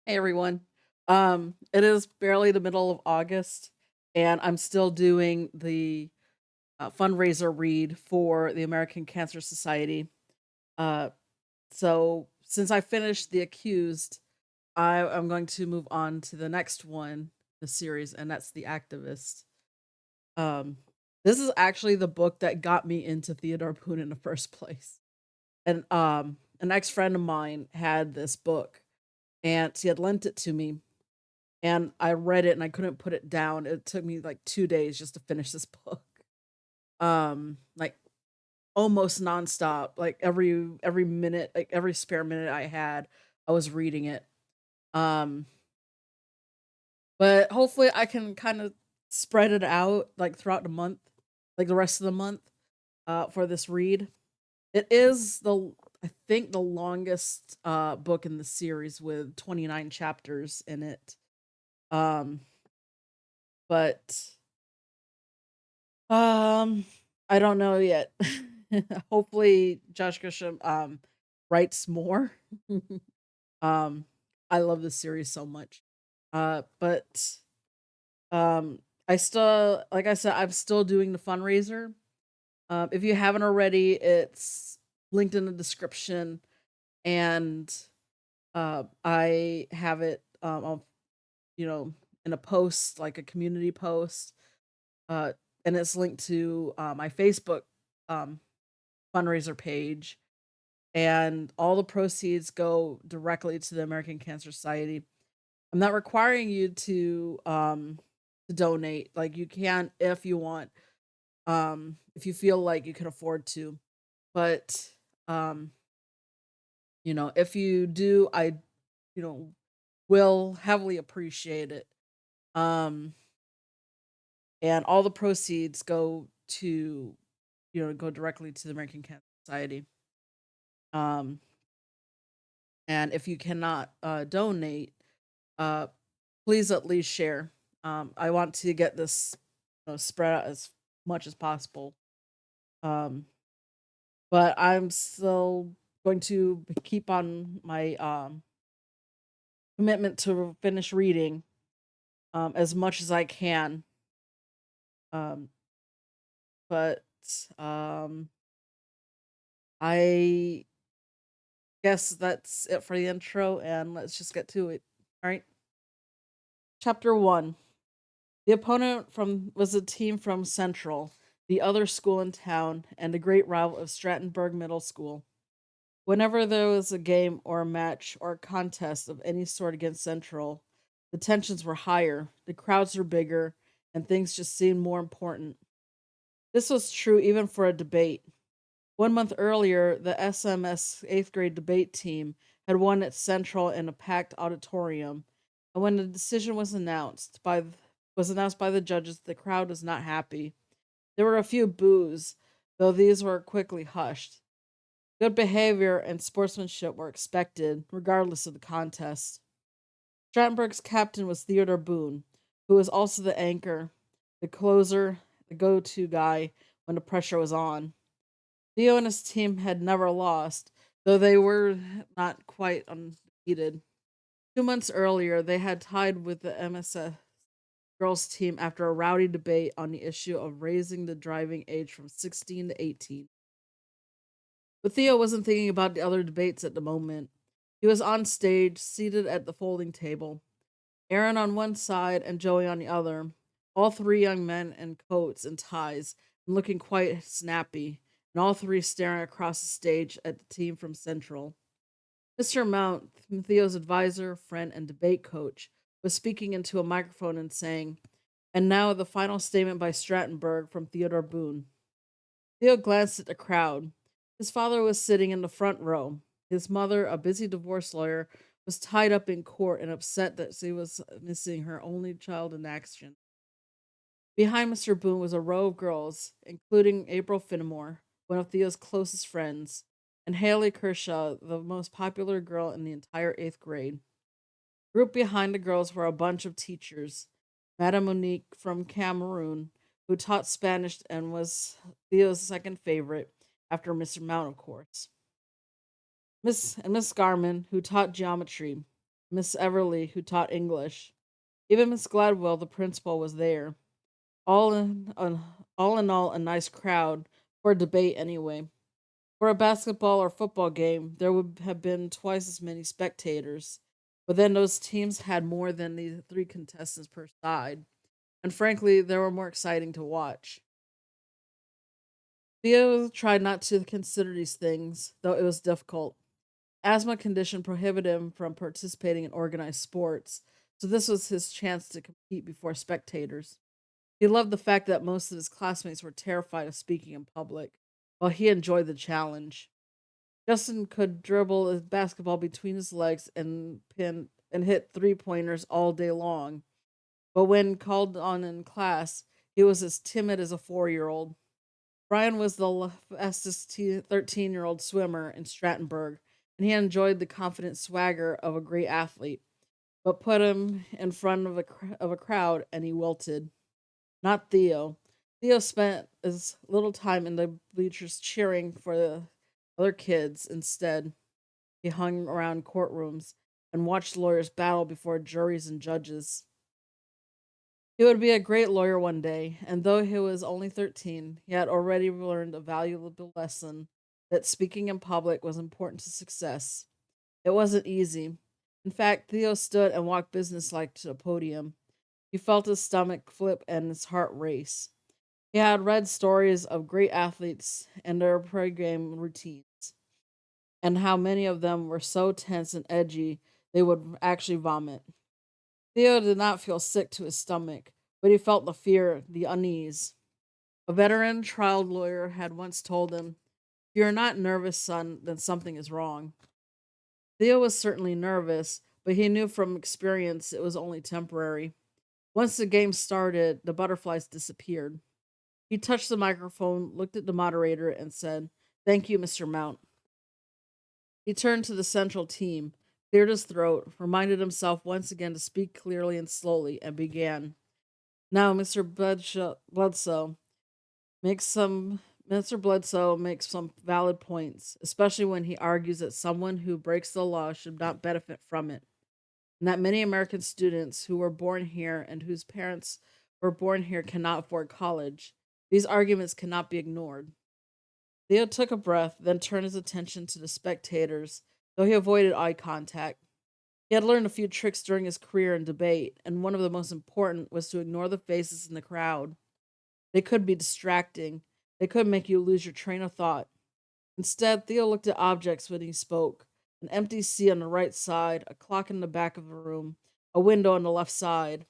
Hey everyone. It is barely the middle of August, and I'm still doing the fundraiser read for the American Cancer Society. Uh, so since I finished The Accused, I'm going to move on to the next one in the series, and that's The Activist. Um, this is actually the book that got me into Theodore Boone in the first place. And an ex friend of mine had this book, and she had lent it to me and I read it and I couldn't put it down. It took me like 2 days just to finish this book. Like almost nonstop, like every minute, like every spare minute I had, I was reading it. Um, but hopefully I can kind of spread it out like throughout the month, like the rest of the month, for this read. It is I think the longest book in the series with 29 chapters in it. Um, but Um, I don't know yet. Hopefully, Josh Grisham, writes more. Um, I love this series so much. But, I still like I said, I'm still doing the fundraiser. If you haven't already, it's linked in the description, and, I have it, you know, in a post, like a community post, uh, and it's linked to, my Facebook, um fundraiser page, and all the proceeds go directly to the American Cancer Society. I'm not requiring you to donate. Like you can if you want, if you feel like you can afford to. But um, if you do, I you know will heavily appreciate it. Um, and all the proceeds go directly to the American Cancer Society. Um, and if you cannot donate, uh, please at least share. I want to get this spread out as much as possible. Um, but I'm still going to keep on my commitment to finish reading as much as I can. Um, but um, I guess that's it for the intro, and let's just get to it. All right. Chapter 1. The opponent from was a team from Central, the other school in town, and a great rival of Strattonburg Middle School. Whenever there was a game or a match or a contest of any sort against Central, the tensions were higher, the crowds were bigger, and things just seemed more important. This was true even for a debate. 1 month earlier, the SMS 8th grade debate team had won at Central in a packed auditorium, and when the decision was announced by the judges, the crowd was not happy. There were a few boos, though these were quickly hushed. Good behavior and sportsmanship were expected, regardless of the contest. Strattonburg's captain was Theodore Boone, who was also the anchor, the closer, the go-to guy when the pressure was on. Theo and his team had never lost, though they were not quite undefeated. 2 months earlier, they had tied with the MSS girls team after a rowdy debate on the issue of raising the driving age from 16 to 18. But Theo wasn't thinking about the other debates at the moment. He was on stage, seated at the folding table, Aaron on one side and Joey on the other, all three young men in coats and ties and looking quite snappy, and all three staring across the stage at the team from Central. Mr. Mount, Theo's advisor, friend, and debate coach, was speaking into a microphone and saying, "And now the final statement by Strattonburg from Theodore Boone." Theo glanced at the crowd. His father was sitting in the front row. His mother, a busy divorce lawyer, was tied up in court and upset that she was missing her only child in action. Behind Mr. Boone was a row of girls, including April Finnemore, one of Theo's closest friends, and Haley Kershaw, the most popular girl in the entire 8th grade. Grouped behind the girls were a bunch of teachers. Madame Monique from Cameroon, who taught Spanish and was Theo's second favorite, after Mr. Mount, of course. Miss Garman, who taught geometry. Miss Everly, who taught English. Even Miss Gladwell, the principal, was there. All in all, a nice crowd for a debate anyway. For a basketball or football game, there would have been twice as many spectators. But then those teams had more than the three contestants per side, and frankly, they were more exciting to watch. Theo tried not to consider these things, though it was difficult. Asthma condition prohibited him from participating in organized sports, so this was his chance to compete before spectators. He loved the fact that most of his classmates were terrified of speaking in public, while he enjoyed the challenge. Justin could dribble a basketball between his legs and pin and hit three-pointers all day long, but when called on in class, he was as timid as a 4-year-old. Brian was the fastest 13-year-old swimmer in Strattonburg, and he enjoyed the confident swagger of a great athlete, but put him in front of a crowd and he wilted. Not Theo. Theo spent as little time in the bleachers cheering for the other kids. Instead, he hung around courtrooms and watched lawyers battle before juries and judges. He would be a great lawyer one day, and though he was only 13, he had already learned a valuable lesson that speaking in public was important to success. It wasn't easy. In fact, Theo stood and walked businesslike to the podium. He felt his stomach flip and his heart race. He had read stories of great athletes and their pregame routines, and how many of them were so tense and edgy they would actually vomit. Theo did not feel sick to his stomach, but he felt the fear, the unease. A veteran trial lawyer had once told him, "If you're not nervous, son, then something is wrong." Theo was certainly nervous, but he knew from experience it was only temporary. Once the game started, the butterflies disappeared. He touched the microphone, looked at the moderator, and said, "Thank you, Mr. Mount." He turned to the central team, cleared his throat, reminded himself once again to speak clearly and slowly, and began. Now, Bledsoe makes some Mr. Bledsoe makes some valid points, especially when he argues that someone who breaks the law should not benefit from it, and that many American students who were born here and whose parents were born here cannot afford college. These arguments cannot be ignored. Theo took a breath, then turned his attention to the spectators, though he avoided eye contact. He had learned a few tricks during his career in debate, and one of the most important was to ignore the faces in the crowd. They could be distracting, they could make you lose your train of thought. Instead, Theo looked at objects when he spoke: an empty seat on the right side, a clock in the back of the room, a window on the left side.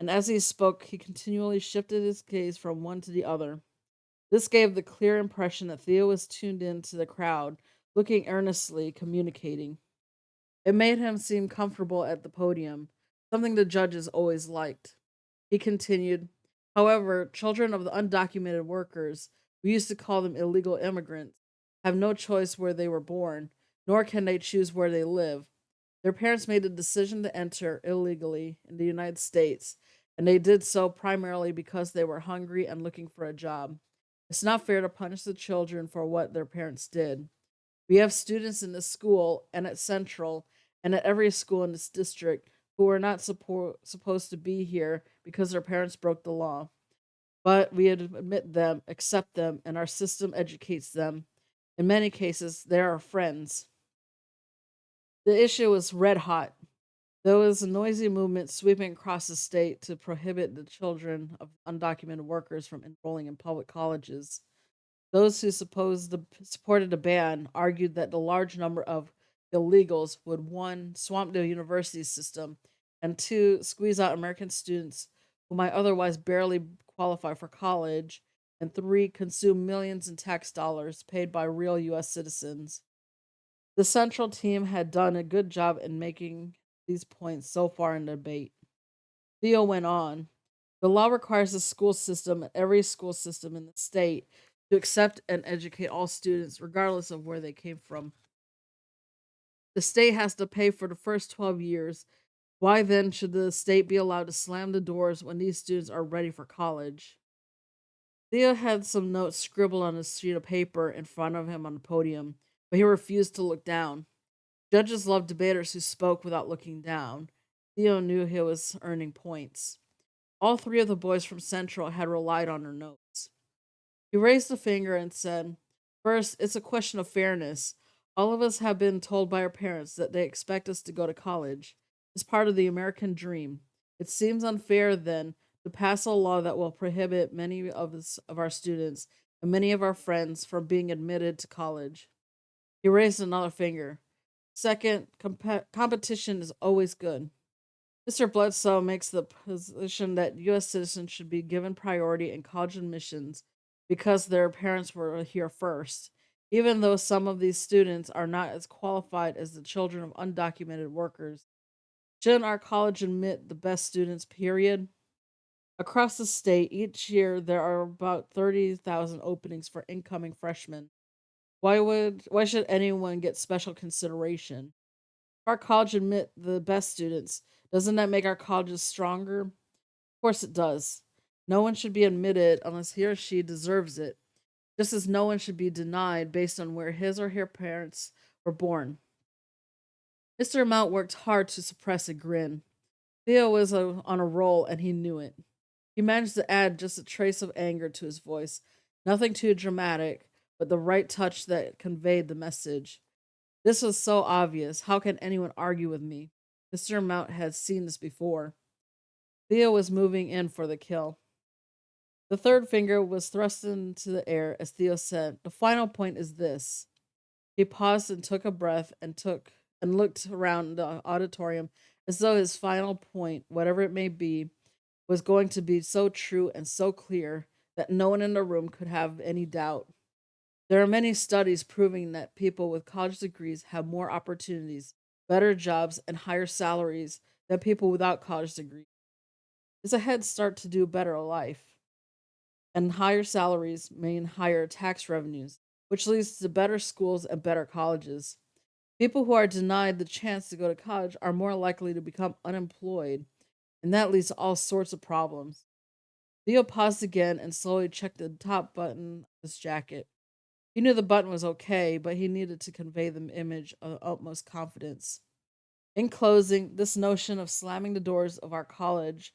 And as he spoke, he continually shifted his gaze from one to the other. This gave the clear impression that Theo was tuned in to the crowd, looking earnestly, communicating. It made him seem comfortable at the podium, something the judges always liked. He continued, however, children of the undocumented workers, we used to call them illegal immigrants, have no choice where they were born, nor can they choose where they live. Their parents made the decision to enter illegally in the United States, and they did so primarily because they were hungry and looking for a job. It's not fair to punish the children for what their parents did. We have students in this school and at Central and at every school in this district who are not supposed to be here because their parents broke the law. But we admit them, accept them, and our system educates them. In many cases, they are our friends. The issue was red hot. There was a noisy movement sweeping across the state to prohibit the children of undocumented workers from enrolling in public colleges. Those who supported the ban argued that the large number of illegals would, one, swamp the university system, and two, squeeze out American students who might otherwise barely qualify for college, and three, consume millions in tax dollars paid by real U.S. citizens. The Central team had done a good job in making these points so far in the debate. Theo went on. The law requires the school system and every school system in the state to accept and educate all students, regardless of where they came from. The state has to pay for the first 12 years. Why then should the state be allowed to slam the doors when these students are ready for college? Theo had some notes scribbled on a sheet of paper in front of him on the podium, but he refused to look down. Judges love debaters who spoke without looking down. Theo knew he was earning points. All three of the boys from Central had relied on her notes. He raised a finger and said, "First, it's a question of fairness. All of us have been told by our parents that they expect us to go to college. It's part of the American dream. It seems unfair, then, to pass a law that will prohibit many of our students and many of our friends from being admitted to college." He raised another finger. "Second, competition is always good. Mr. Bledsoe makes the position that U.S. citizens should be given priority in college admissions because their parents were here first, even though some of these students are not as qualified as the children of undocumented workers. Shouldn't our college admit the best students, period? Across the state, each year there are about 30,000 openings for incoming freshmen. Why should anyone get special consideration? If our college admit the best students, doesn't that make our colleges stronger? Of course it does. No one should be admitted unless he or she deserves it, just as no one should be denied based on where his or her parents were born." Mr. Mount worked hard to suppress a grin. Theo was on a roll and he knew it. He managed to add just a trace of anger to his voice, nothing too dramatic, but the right touch that conveyed the message. This was so obvious. How can anyone argue with me? Mr. Mount had seen this before. Theo was moving in for the kill. The third finger was thrust into the air as Theo said, "The final point is this." He paused and took a breath and looked around the auditorium as though his final point, whatever it may be, was going to be so true and so clear that no one in the room could have any doubt. There are many studies proving that people with college degrees have more opportunities, better jobs, and higher salaries than people without college degrees. It's a head start to do better life, and higher salaries mean higher tax revenues, which leads to better schools and better colleges. People who are denied the chance to go to college are more likely to become unemployed, and that leads to all sorts of problems. Theo paused again and slowly checked the top button of his jacket. He knew the button was okay, but he needed to convey the image of utmost confidence. In closing, this notion of slamming the doors of our colleges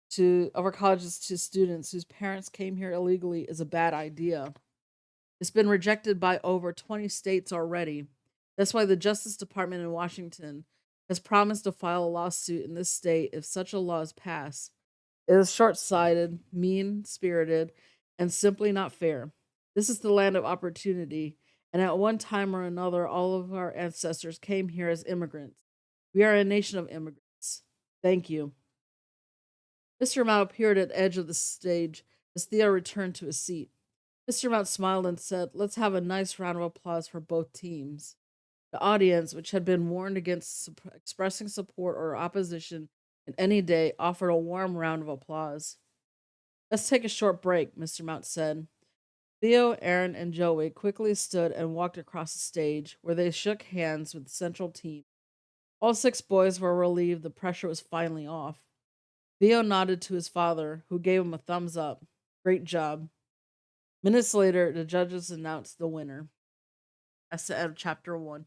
to students whose parents came here illegally is a bad idea. It's been rejected by over 20 states already. That's why the Justice Department in Washington has promised to file a lawsuit in this state if such a law is passed. It is short sighted, mean spirited, and simply not fair. This is the land of opportunity, and at one time or another, all of our ancestors came here as immigrants. We are a nation of immigrants. Thank you. Mr. Mount appeared at the edge of the stage as Theo returned to his seat. Mr. Mount smiled and said, "Let's have a nice round of applause for both teams." The audience, which had been warned against expressing support or opposition in any day, offered a warm round of applause. "Let's take a short break," Mr. Mount said. Theo, Aaron, and Joey quickly stood and walked across the stage, where they shook hands with the central team. All six boys were relieved the pressure was finally off. Theo nodded to his father, who gave him a thumbs up. "Great job." Minutes later, the judges announced the winner. That's the end of chapter 1.